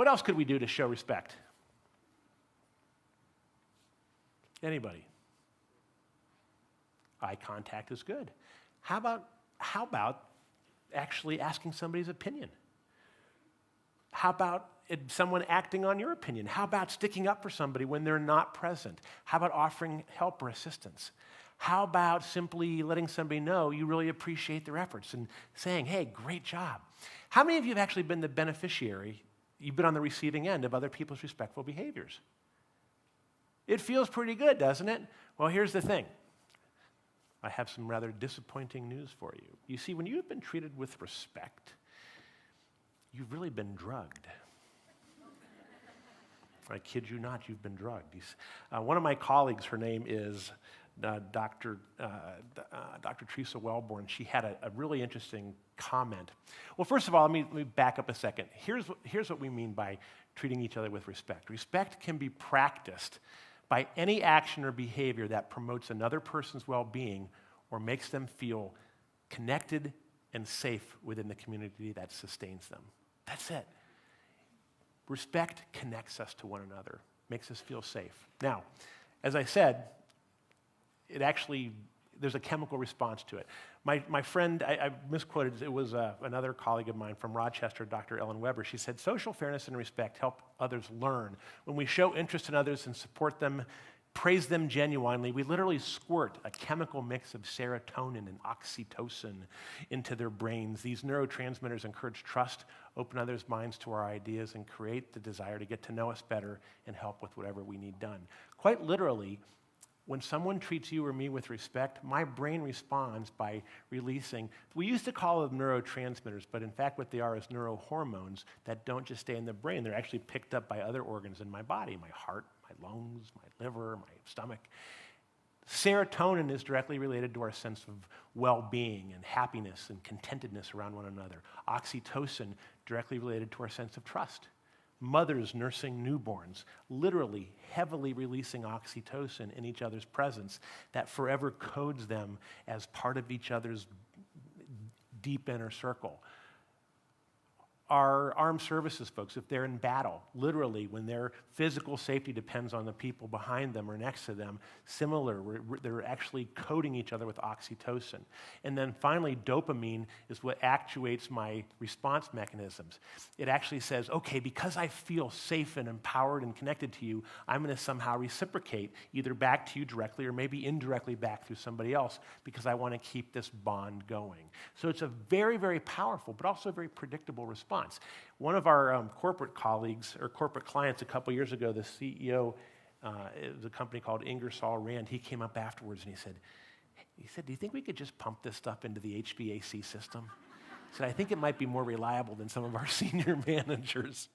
What else could we do to show respect? Anybody? Eye contact is good. How about actually asking somebody's opinion? How about someone acting on your opinion? How about sticking up for somebody when they're not present? How about offering help or assistance? How about simply letting somebody know you really appreciate their efforts and saying, hey, great job? How many of you have actually been the beneficiary, you've been on the receiving end of other people's respectful behaviors? It feels pretty good, doesn't it? Well, here's the thing. I have some rather disappointing news for you. You see, when you've been treated with respect, you've really been drugged. I kid you not, you've been drugged. One of my colleagues, her name is Dr. Teresa Wellborn. She had a really interesting comment. Well, first of all, let me back up a second. Here's what we mean by treating each other with respect. Respect can be practiced by any action or behavior that promotes another person's well-being or makes them feel connected and safe within the community that sustains them. That's it. Respect connects us to one another, makes us feel safe. Now, as I said, there's a chemical response to it. My friend, I misquoted, it was another colleague of mine from Rochester, Dr. Ellen Weber. She said, social fairness and respect help others learn. When we show interest in others and support them, praise them genuinely, we literally squirt a chemical mix of serotonin and oxytocin into their brains. These neurotransmitters encourage trust, open others' minds to our ideas, and create the desire to get to know us better and help with whatever we need done. Quite literally, when someone treats you or me with respect, my brain responds by releasing, we used to call them neurotransmitters, but in fact what they are is neurohormones that don't just stay in the brain. They're actually picked up by other organs in my body, my heart, my lungs, my liver, my stomach. Serotonin is directly related to our sense of well-being and happiness and contentedness around one another. Oxytocin, directly related to our sense of trust. Mothers nursing newborns, literally heavily releasing oxytocin in each other's presence that forever codes them as part of each other's deep inner circle. Our armed services folks, if they're in battle, literally when their physical safety depends on the people behind them or next to them, they're actually coding each other with oxytocin. And then finally, dopamine is what actuates my response mechanisms. It actually says, okay, because I feel safe and empowered and connected to you, I'm going to somehow reciprocate either back to you directly or maybe indirectly back through somebody else because I want to keep this bond going. So it's a very, very powerful but also very predictable response. One of our corporate colleagues or corporate clients a couple years ago, the CEO of a company called Ingersoll Rand, he came up afterwards and he said, do you think we could just pump this stuff into the HVAC system? He said, I think it might be more reliable than some of our senior managers.